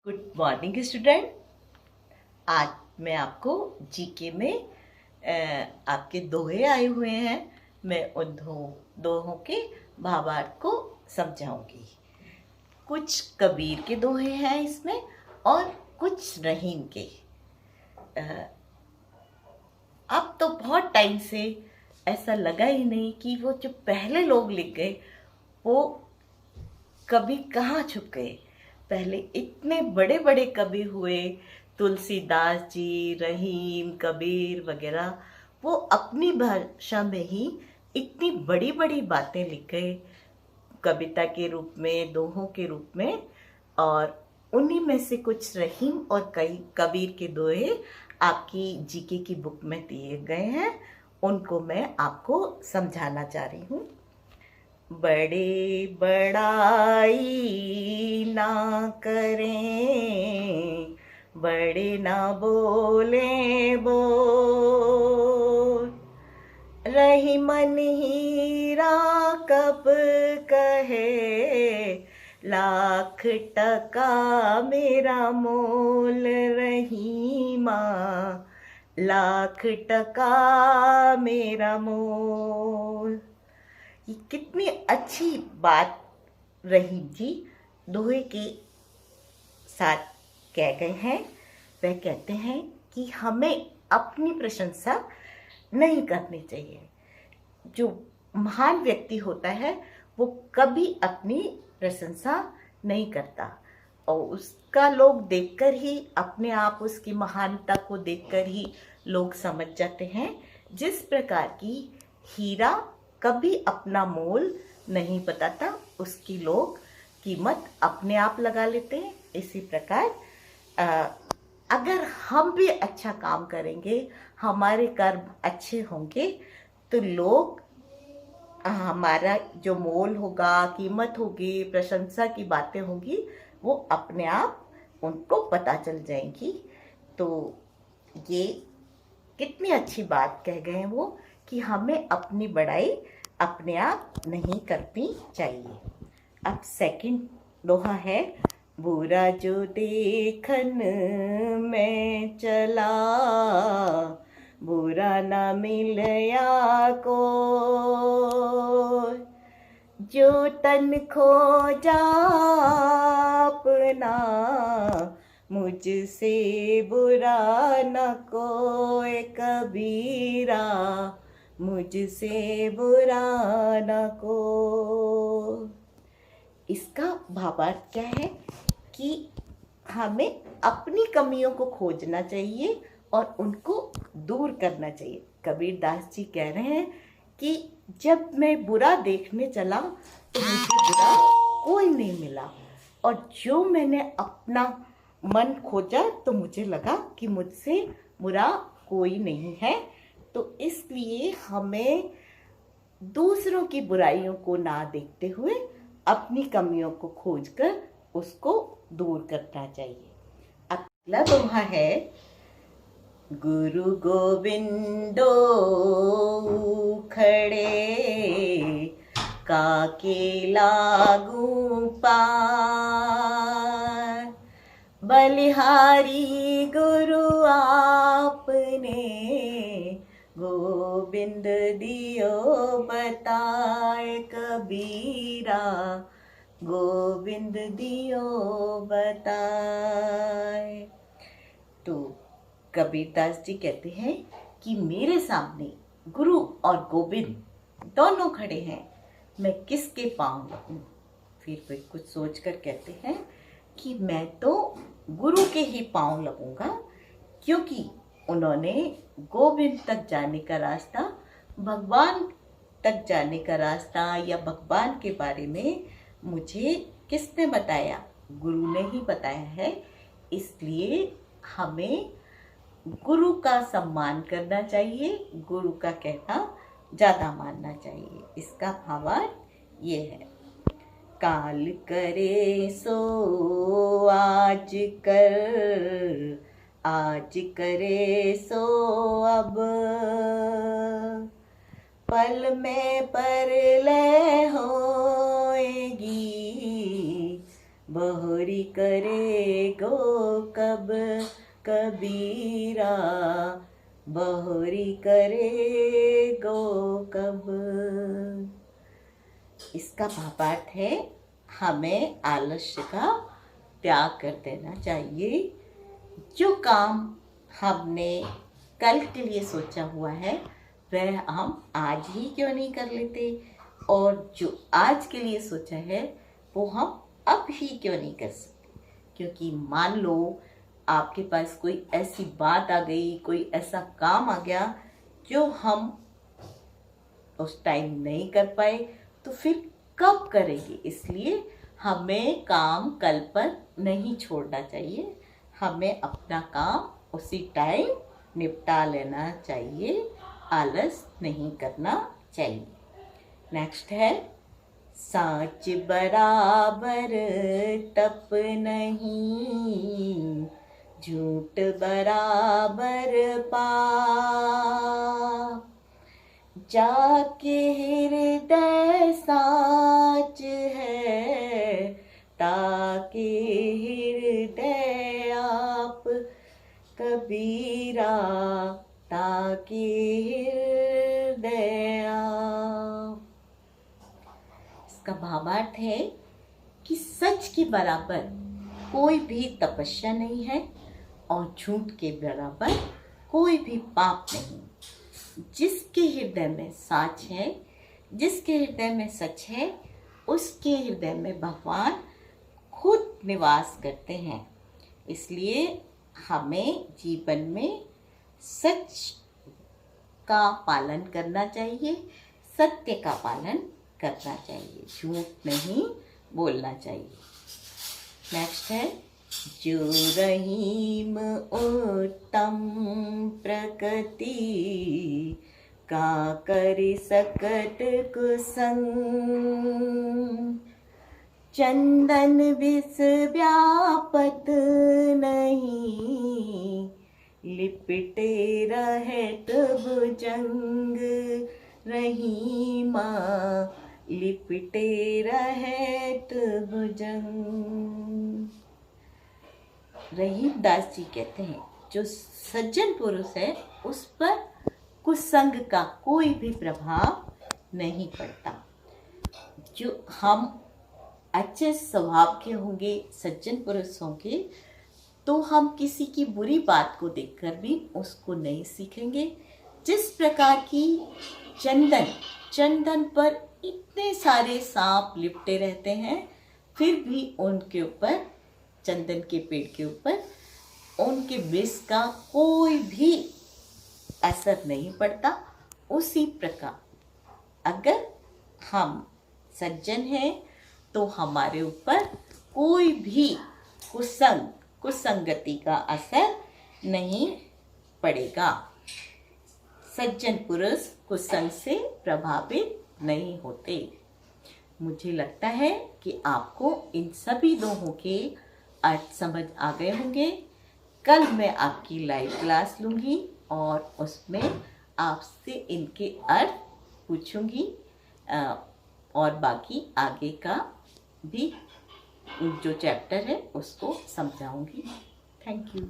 Good morning student. आज मैं आपको जीके में आपके दोहे आए हुए हैं। मैं उन दोहों के भावार्थ को समझाऊंगी। कुछ कबीर के दोहे हैं इसमें और कुछ रहीम के। अब तो बहुत टाइम से ऐसा लगा ही नहीं कि वो जो पहले लोग लिख गए वो कभी कहाँ छुप गए। पहले इतने बड़े बड़े कवि हुए, तुलसीदास जी, रहीम, कबीर वगैरह, वो अपनी भाषा में ही इतनी बड़ी बड़ी बातें लिख गए, कविता के रूप में, दोहों के रूप में। और उन्हीं में से कुछ रहीम और कई कबीर के दोहे आपकी जीके की बुक में दिए गए हैं। उनको मैं आपको समझाना चाह रही हूँ। बड़े बड़ाई ना करें, बड़े ना बोले बोल, रही मन हीरा कब कहे, लाख टका मेरा मोल, रही माँ लाख टका मेरा मोल। ये कितनी अच्छी बात रहीम जी दोहे के साथ कह गए हैं। वह कहते हैं कि हमें अपनी प्रशंसा नहीं करनी चाहिए। जो महान व्यक्ति होता है वो कभी अपनी प्रशंसा नहीं करता और उसका लोग देखकर ही, अपने आप उसकी महानता को देखकर ही लोग समझ जाते हैं। जिस प्रकार की हीरा कभी अपना मोल नहीं बताता, उसकी लोग कीमत अपने आप लगा लेते हैं। इसी प्रकार अगर हम भी अच्छा काम करेंगे, हमारे कर्म अच्छे होंगे, तो लोग हमारा जो मोल होगा, कीमत होगी, प्रशंसा की बातें होगी, वो अपने आप उनको पता चल जाएंगी। तो ये कितनी अच्छी बात कह गए हैं वो, कि हमें अपनी बड़ाई अपने आप नहीं करनी चाहिए। अब सेकंड दोहा है, बुरा जो देखन में चला, बुरा ना मिलया को, जो तन खोजा अपना, मुझसे बुरा न कोई कबीरा, मुझसे बुरा न को। इसका भावार्थ क्या है कि हमें अपनी कमियों को खोजना चाहिए और उनको दूर करना चाहिए। कबीर दास जी कह रहे हैं कि जब मैं बुरा देखने चला तो मुझे बुरा कोई नहीं मिला, और जो मैंने अपना मन खोजा तो मुझे लगा कि मुझसे बुरा कोई नहीं है। तो इसलिए हमें दूसरों की बुराइयों को ना देखते हुए अपनी कमियों को खोजकर उसको दूर करना चाहिए। अगला दोहा है, गुरु गोविंदो खड़े, काके लागू पार, बलिहारी गुरु आपने, गोविंद दियो बताए कबीरा, गोविंद दियो बताए। तो कबीरदास जी कहते हैं कि मेरे सामने गुरु और गोविंद दोनों खड़े हैं, मैं किसके पाँव लगूं। फिर वे कुछ सोचकर कहते हैं कि मैं तो गुरु के ही पाँव लगूंगा, क्योंकि उन्होंने गोविंद तक जाने का रास्ता, भगवान तक जाने का रास्ता या भगवान के बारे में मुझे किसने बताया? गुरु ने ही बताया है। इसलिए हमें गुरु का सम्मान करना चाहिए, गुरु का कहना ज़्यादा मानना चाहिए। इसका भावार्थ ये है, काल करे सो आज कर, आज करे सो अब, पल में परलय होएगी, बहुरी करे गो कब कबीरा, बहुरी करे गो कब। इसका भावार्थ है हमें आलस्य का त्याग कर देना चाहिए। जो काम हमने कल के लिए सोचा हुआ है वह हम आज ही क्यों नहीं कर लेते, और जो आज के लिए सोचा है वो हम अब ही क्यों नहीं कर सकते। क्योंकि मान लो आपके पास कोई ऐसी बात आ गई, कोई ऐसा काम आ गया जो हम उस टाइम नहीं कर पाए, तो फिर कब करेंगे। इसलिए हमें काम कल पर नहीं छोड़ना चाहिए, हमें अपना काम उसी टाइम निपटा लेना चाहिए, आलस नहीं करना चाहिए। नेक्स्ट है, साच बराबर तप नहीं, झूठ बराबर पाप, जाके हृदय साच है, ताके हृदय आप, कबीरा ताके हृदय आप। इसका भावार्थ है कि सच के बराबर कोई भी तपस्या नहीं है और झूठ के बराबर कोई भी पाप नहीं। जिसके हृदय में साच है, जिसके हृदय में सच है, उसके हृदय में भगवान खुद निवास करते हैं। इसलिए हमें जीवन में सच का पालन करना चाहिए, सत्य का पालन करना चाहिए, झूठ नहीं बोलना चाहिए। नेक्स्ट है, जो रहीम उत्तम प्रकृति, का कर सकत कुसंग, चंदन विष व्यापत नहीं, लिपटे रहत भुजंग, रहीमा लिपटे रहत भुजंग। रहीम दास जी कहते हैं जो सज्जन पुरुष है उस पर कुसंग का कोई भी प्रभाव नहीं पड़ता। जो हम अच्छे स्वभाव के होंगे, सज्जन पुरुष होंगे, तो हम किसी की बुरी बात को देखकर भी उसको नहीं सीखेंगे। जिस प्रकार की चंदन पर इतने सारे सांप लिपटे रहते हैं, फिर भी उनके ऊपर, चंदन के पेड़ के ऊपर उनके विष का कोई भी असर नहीं पड़ता। उसी प्रकार अगर हम सज्जन हैं तो हमारे ऊपर कोई भी कुसंगति का असर नहीं पड़ेगा। सज्जन पुरुष कुसंग से प्रभावित नहीं होते। मुझे लगता है कि आपको इन सभी दोहों के अर्थ समझ आ गए होंगे। कल मैं आपकी लाइव क्लास लूँगी और उसमें आपसे इनके अर्थ पूछूंगी और बाकी आगे का भी जो चैप्टर है उसको समझाऊंगी। Thank you.